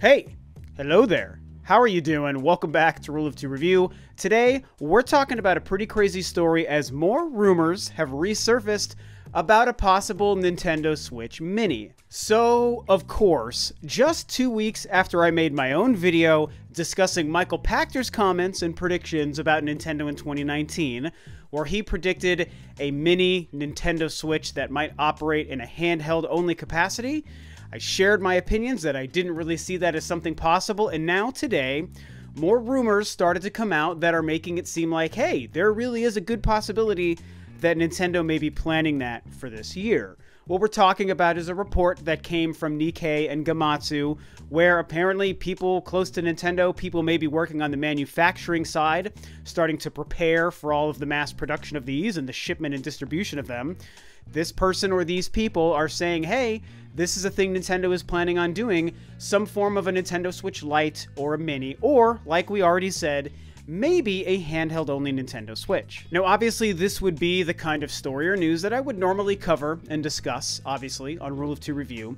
Hey, hello there. How are you doing? Welcome back to Rule of Two Review. Today, we're talking about a pretty crazy story as more rumors have resurfaced about a possible Nintendo Switch Mini. So, of course, just 2 weeks after I made my own video discussing Michael Pachter's comments and predictions about Nintendo in 2019, where he predicted a mini Nintendo Switch that might operate in a handheld-only capacity, I shared my opinions that I didn't really see that as something possible, and now today, more rumors started to come out that are making it seem like, hey, there really is a good possibility that Nintendo may be planning that for this year. What we're talking about is a report that came from Nikkei and Gamatsu, where apparently people close to Nintendo, people may be working on the manufacturing side, starting to prepare for all of the mass production of these and the shipment and distribution of them. This person or these people are saying, hey, this is a thing Nintendo is planning on doing, some form of a Nintendo Switch Lite or a Mini, or, like we already said, maybe a handheld-only Nintendo Switch. Now, obviously, this would be the kind of story or news that I would normally cover and discuss, obviously, on Rule of Two Review,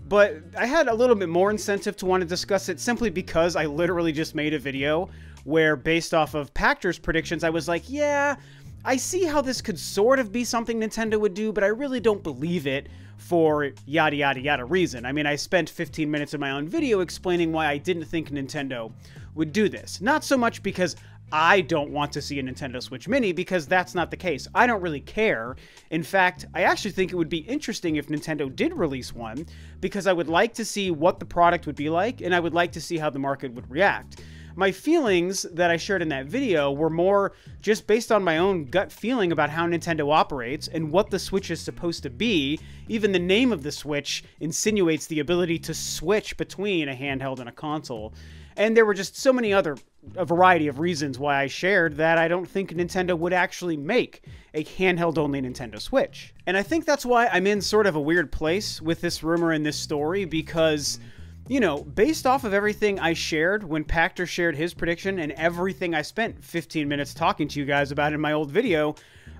but I had a little bit more incentive to want to discuss it simply because I literally just made a video where, based off of Pachter's predictions, I was like, yeah, I see how this could sort of be something Nintendo would do, but I really don't believe it for yada yada yada reason. I mean, I spent 15 minutes of my own video explaining why I didn't think Nintendo would do this. Not so much because I don't want to see a Nintendo Switch Mini, because that's not the case. I don't really care. In fact, I actually think it would be interesting if Nintendo did release one, because I would like to see what the product would be like, and I would like to see how the market would react. My feelings that I shared in that video were more just based on my own gut feeling about how Nintendo operates and what the Switch is supposed to be. Even the name of the Switch insinuates the ability to switch between a handheld and a console. And there were just so many a variety of reasons why I shared that I don't think Nintendo would actually make a handheld-only Nintendo Switch. And I think that's why I'm in sort of a weird place with this rumor and this story, because, you know, based off of everything I shared when Pachter shared his prediction and everything I spent 15 minutes talking to you guys about in my old video,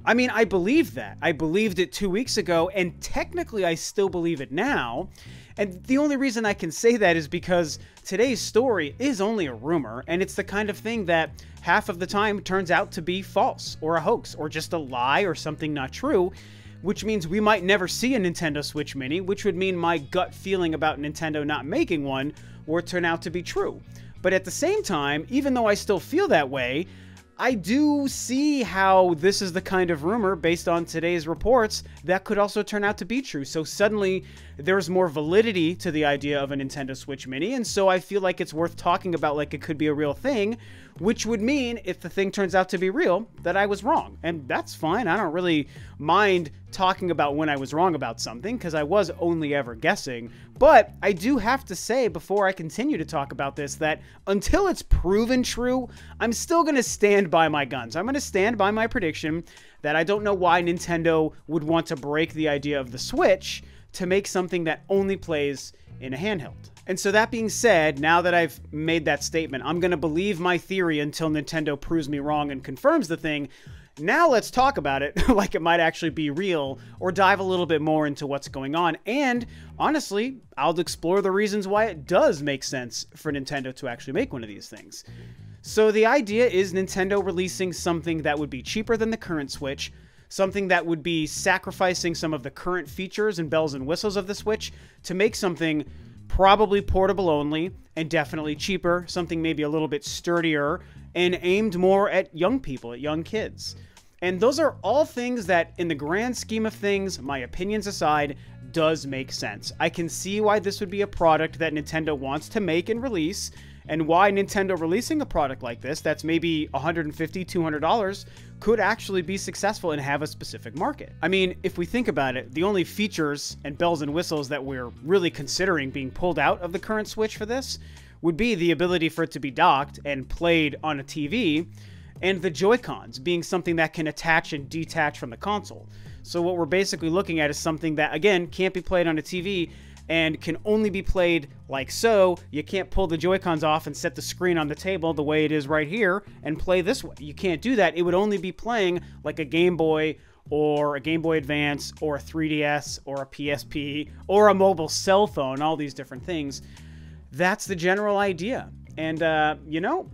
I mean, I believed that. I believed it 2 weeks ago, and technically I still believe it now. And the only reason I can say that is because today's story is only a rumor, and it's the kind of thing that half of the time turns out to be false, or a hoax, or just a lie, or something not true, which means we might never see a Nintendo Switch Mini, which would mean my gut feeling about Nintendo not making one would turn out to be true. But at the same time, even though I still feel that way, I do see how this is the kind of rumor, based on today's reports, that could also turn out to be true. So suddenly, there's more validity to the idea of a Nintendo Switch Mini, and so I feel like it's worth talking about like it could be a real thing, which would mean, if the thing turns out to be real, that I was wrong. And that's fine. I don't really mind talking about when I was wrong about something, because I was only ever guessing. But I do have to say, before I continue to talk about this, that until it's proven true, I'm still going to stand by my guns. I'm going to stand by my prediction that I don't know why Nintendo would want to break the idea of the Switch to make something that only plays in a handheld. And so that being said, now that I've made that statement, I'm going to believe my theory until Nintendo proves me wrong and confirms the thing. Now let's talk about it like it might actually be real, or dive a little bit more into what's going on. And honestly, I'll explore the reasons why it does make sense for Nintendo to actually make one of these things. So the idea is Nintendo releasing something that would be cheaper than the current Switch, something that would be sacrificing some of the current features and bells and whistles of the Switch to make something probably portable only, and definitely cheaper, something maybe a little bit sturdier, and aimed more at young people, at young kids. And those are all things that, in the grand scheme of things, my opinions aside, does make sense. I can see why this would be a product that Nintendo wants to make and release, and why Nintendo releasing a product like this that's maybe $150, $200 could actually be successful and have a specific market. I mean, if we think about it, the only features and bells and whistles that we're really considering being pulled out of the current Switch for this would be the ability for it to be docked and played on a TV, and the Joy-Cons being something that can attach and detach from the console. So what we're basically looking at is something that, again, can't be played on a TV, and can only be played like so. You can't pull the Joy-Cons off and set the screen on the table the way it is right here and play this way. You can't do that. It would only be playing like a Game Boy or a Game Boy Advance or a 3DS or a PSP or a mobile cell phone, all these different things. that's the general idea. And, you know,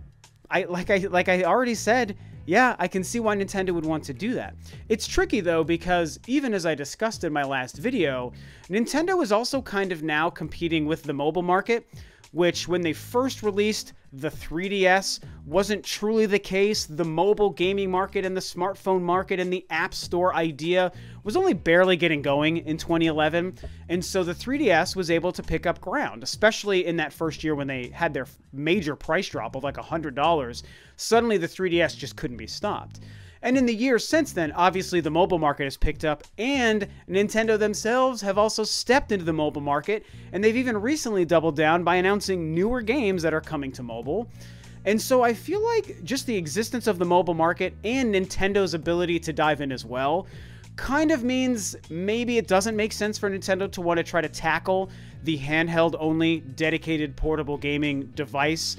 like I already said, yeah, I can see why Nintendo would want to do that. It's tricky though, because even as I discussed in my last video, Nintendo is also kind of now competing with the mobile market, which when they first released the 3DS wasn't truly the case. The mobile gaming market and the smartphone market and the App Store idea was only barely getting going in 2011. And so the 3DS was able to pick up ground, especially in that first year when they had their major price drop of like $100. Suddenly the 3DS just couldn't be stopped. And in the years since then, obviously the mobile market has picked up, and Nintendo themselves have also stepped into the mobile market, and they've even recently doubled down by announcing newer games that are coming to mobile. And so I feel like just the existence of the mobile market and Nintendo's ability to dive in as well kind of means maybe it doesn't make sense for Nintendo to want to try to tackle the handheld-only dedicated portable gaming device.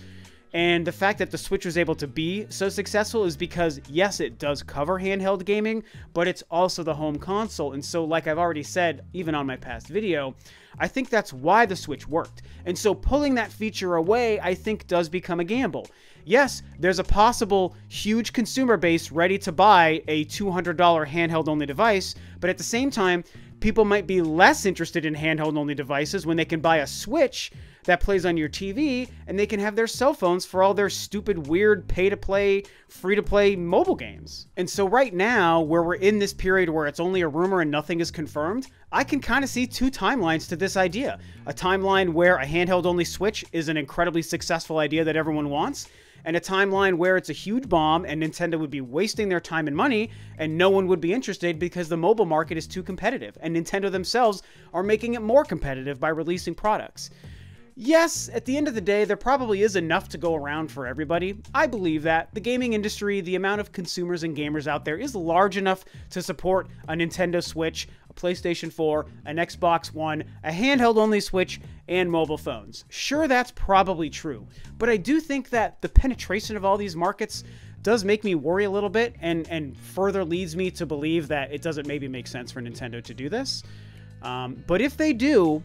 And the fact that the Switch was able to be so successful is because, yes, it does cover handheld gaming, but it's also the home console. And so, like I've already said, even on my past video, I think that's why the Switch worked. And so pulling that feature away, I think, does become a gamble. Yes, there's a possible huge consumer base ready to buy a $200 handheld-only device, but at the same time, people might be less interested in handheld-only devices when they can buy a Switch that plays on your TV, and they can have their cell phones for all their stupid, weird, pay-to-play, free-to-play mobile games. And so right now, where we're in this period where it's only a rumor and nothing is confirmed, I can kind of see two timelines to this idea. A timeline where a handheld-only Switch is an incredibly successful idea that everyone wants, and a timeline where it's a huge bomb and Nintendo would be wasting their time and money and no one would be interested because the mobile market is too competitive, and Nintendo themselves are making it more competitive by releasing products. Yes, at the end of the day, there probably is enough to go around for everybody. I believe that. The gaming industry, the amount of consumers and gamers out there is large enough to support a Nintendo Switch, a PlayStation 4, an Xbox One, a handheld-only Switch, and mobile phones. Sure, that's probably true, but I do think that the penetration of all these markets does make me worry a little bit and further leads me to believe that it doesn't maybe make sense for Nintendo to do this. But if they do,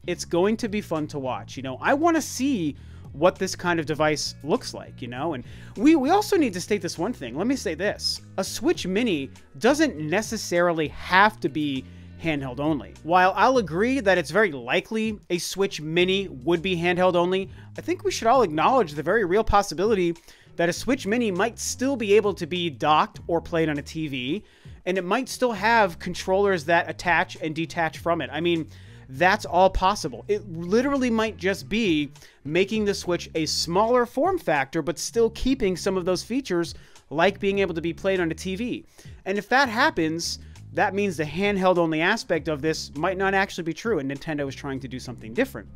it's going to be fun to watch. You know, I want to see what this kind of device looks like, you know, and we also need to state this one thing. Let me say this. A Switch Mini doesn't necessarily have to be handheld only. While I'll agree that it's very likely a Switch Mini would be handheld only, I think we should all acknowledge the very real possibility that a Switch Mini might still be able to be docked or played on a TV, and it might still have controllers that attach and detach from it. I mean, that's all possible. It literally might just be making the Switch a smaller form factor, but still keeping some of those features like being able to be played on a TV. And if that happens, that means the handheld-only aspect of this might not actually be true, and Nintendo is trying to do something different.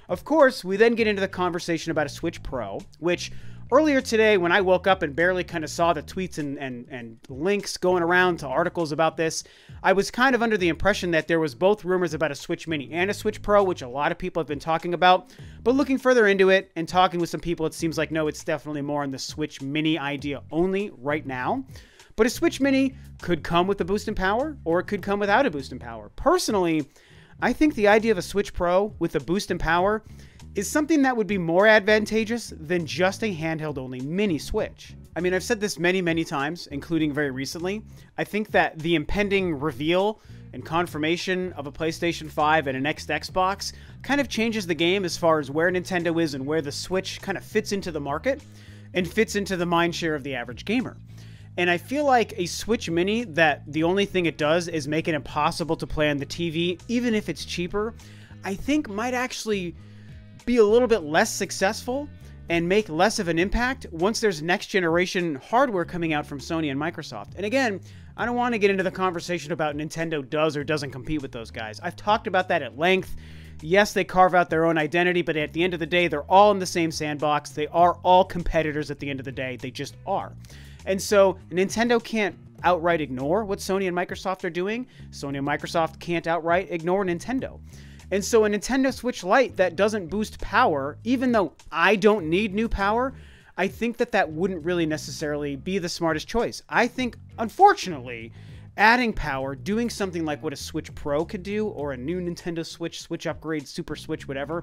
Of course, we then get into the conversation about a Switch Pro, which earlier today, when I woke up and barely kind of saw the tweets and links going around to articles about this, I was kind of under the impression that there was both rumors about a Switch Mini and a Switch Pro, which a lot of people have been talking about. But looking further into it and talking with some people, it seems like, no, it's definitely more on the Switch Mini idea only right now. But a Switch Mini could come with a boost in power, or it could come without a boost in power. Personally, I think the idea of a Switch Pro with a boost in power is something that would be more advantageous than just a handheld-only mini Switch. I mean, I've said this many, many times, including very recently. I think that the impending reveal and confirmation of a PlayStation 5 and a next Xbox kind of changes the game as far as where Nintendo is and where the Switch kind of fits into the market and fits into the mindshare of the average gamer. And I feel like a Switch Mini that the only thing it does is make it impossible to play on the TV, even if it's cheaper, I think might actually be a little bit less successful and make less of an impact once there's next generation hardware coming out from Sony and Microsoft. And again, I don't want to get into the conversation about Nintendo does or doesn't compete with those guys. I've talked about that at length. Yes, they carve out their own identity, but at the end of the day, they're all in the same sandbox. They are all competitors at the end of the day. They just are. And so Nintendo can't outright ignore what Sony and Microsoft are doing. Sony and Microsoft can't outright ignore Nintendo. And so a Nintendo Switch Lite that doesn't boost power, even though I don't need new power, I think that that wouldn't really necessarily be the smartest choice. I think, unfortunately, adding power, doing something like what a Switch Pro could do, or a new Nintendo Switch, Switch Upgrade, Super Switch, whatever,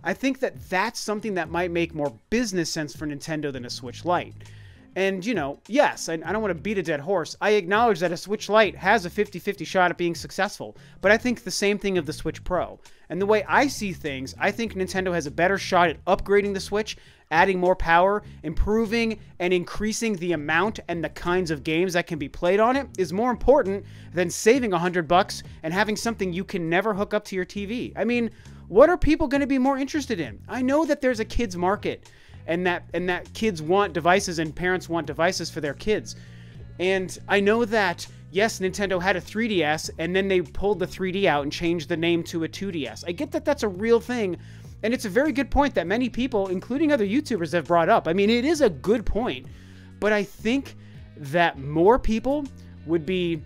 I think that that's something that might make more business sense for Nintendo than a Switch Lite. And, you know, yes, I don't want to beat a dead horse. I acknowledge that a Switch Lite has a 50-50 shot at being successful, but I think the same thing of the Switch Pro. And the way I see things, I think Nintendo has a better shot at upgrading the Switch, adding more power, improving and increasing the amount and the kinds of games that can be played on it is more important than saving $100 and having something you can never hook up to your TV. I mean, what are people going to be more interested in? I know that there's a kids market, and that kids want devices and parents want devices for their kids. And I know that, yes, Nintendo had a 3DS, and then they pulled the 3D out and changed the name to a 2DS. I get that that's a real thing, and it's a very good point that many people, including other YouTubers, have brought up. I mean, it is a good point, but I think that more people would be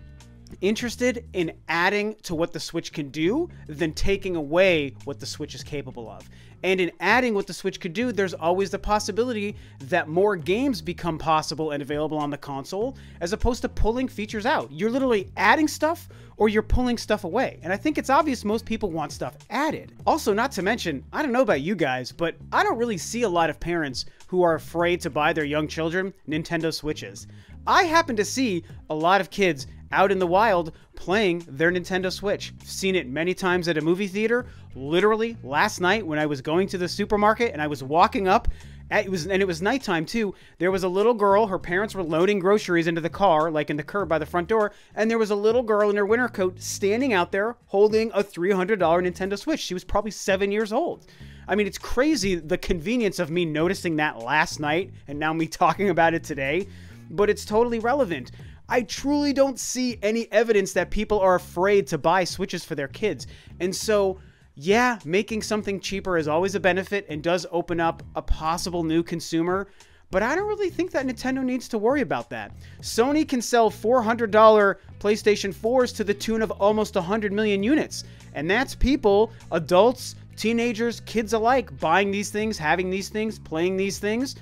interested in adding to what the Switch can do than taking away what the Switch is capable of. And in adding what the Switch could do, there's always the possibility that more games become possible and available on the console, as opposed to pulling features out. You're literally adding stuff or you're pulling stuff away. And I think it's obvious most people want stuff added. Also, not to mention, I don't know about you guys, but I don't really see a lot of parents who are afraid to buy their young children Nintendo Switches. I happen to see a lot of kids out in the wild playing their Nintendo Switch. I've seen it many times at a movie theater. Literally last night when I was going to the supermarket and I was walking up, it was nighttime too. There was a little girl, her parents were loading groceries into the car, like in the curb by the front door, and there was a little girl in her winter coat standing out there holding a $300 Nintendo Switch. She was probably 7 years old. I mean, it's crazy the convenience of me noticing that last night and now me talking about it today, but it's totally relevant. I truly don't see any evidence that people are afraid to buy Switches for their kids. And so, yeah, making something cheaper is always a benefit and does open up a possible new consumer, but I don't really think that Nintendo needs to worry about that. Sony can sell $400 PlayStation 4s to the tune of almost 100 million units, and that's people, adults, teenagers, kids alike, buying these things, having these things, playing these things.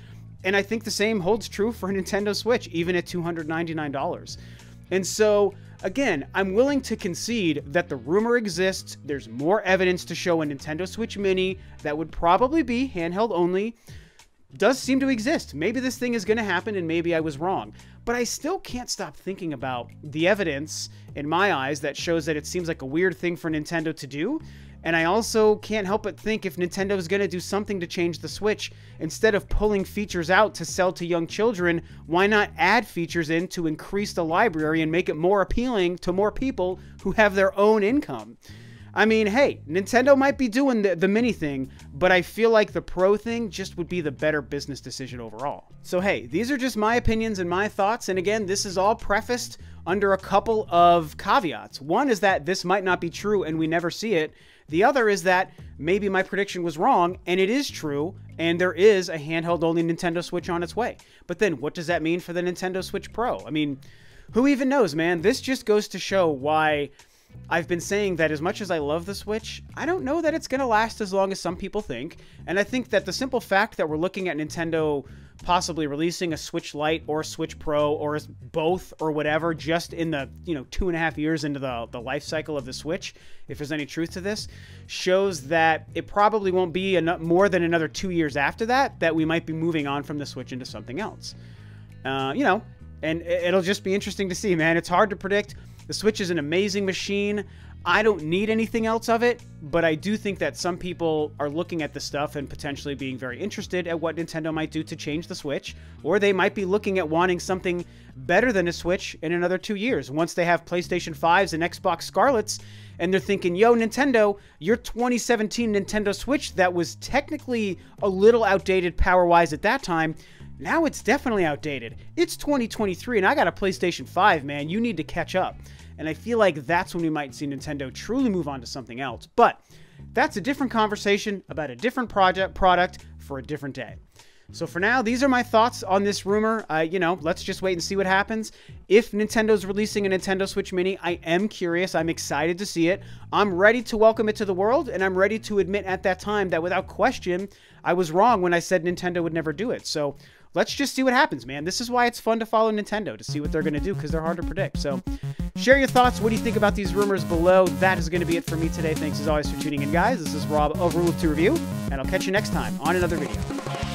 And I think the same holds true for a Nintendo Switch, even at $299. And so, again, I'm willing to concede that the rumor exists. There's more evidence to show a Nintendo Switch Mini that would probably be handheld only does seem to exist. Maybe this thing is going to happen and maybe I was wrong. But I still can't stop thinking about the evidence in my eyes that shows that it seems like a weird thing for Nintendo to do. And I also can't help but think if Nintendo is going to do something to change the Switch, instead of pulling features out to sell to young children, why not add features in to increase the library and make it more appealing to more people who have their own income? I mean, hey, Nintendo might be doing the mini thing, but I feel like the Pro thing just would be the better business decision overall. So hey, these are just my opinions and my thoughts, and again, this is all prefaced under a couple of caveats. One is that this might not be true and we never see it. The other is that maybe my prediction was wrong and it is true and there is a handheld-only Nintendo Switch on its way. But then what does that mean for the Nintendo Switch Pro? I mean, who even knows, man? This just goes to show why I've been saying that as much as I love the Switch, I don't know that it's going to last as long as some people think. And I think that the simple fact that we're looking at Nintendo possibly releasing a Switch Lite or a Switch Pro or both or whatever just in the 2.5 years into the life cycle of the Switch, if there's any truth to this, shows that it probably won't be more than another 2 years after that we might be moving on from the Switch into something else. And it'll just be interesting to see, man. It's hard to predict. The Switch is an amazing machine. I don't need anything else of it, but I do think that some people are looking at the stuff and potentially being very interested at what Nintendo might do to change the Switch, or they might be looking at wanting something better than a Switch in another 2 years, once they have PlayStation 5s and Xbox Scarlets, and they're thinking, yo, Nintendo, your 2017 Nintendo Switch that was technically a little outdated power-wise at that time, now it's definitely outdated. It's 2023 and I got a PlayStation 5, man. You need to catch up. And I feel like that's when we might see Nintendo truly move on to something else. But that's a different conversation about a different product for a different day. So for now, these are my thoughts on this rumor. Let's just wait and see what happens. If Nintendo's releasing a Nintendo Switch Mini, I am curious. I'm excited to see it. I'm ready to welcome it to the world, and I'm ready to admit at that time that without question, I was wrong when I said Nintendo would never do it. So let's just see what happens, man. This is why it's fun to follow Nintendo, to see what they're going to do, because they're hard to predict. So Share your thoughts. What do you think about these rumors below? That is going to be it for me today. Thanks as always for tuning in, guys. This is Rob of Rule of 2 Review, and I'll catch you next time on another video.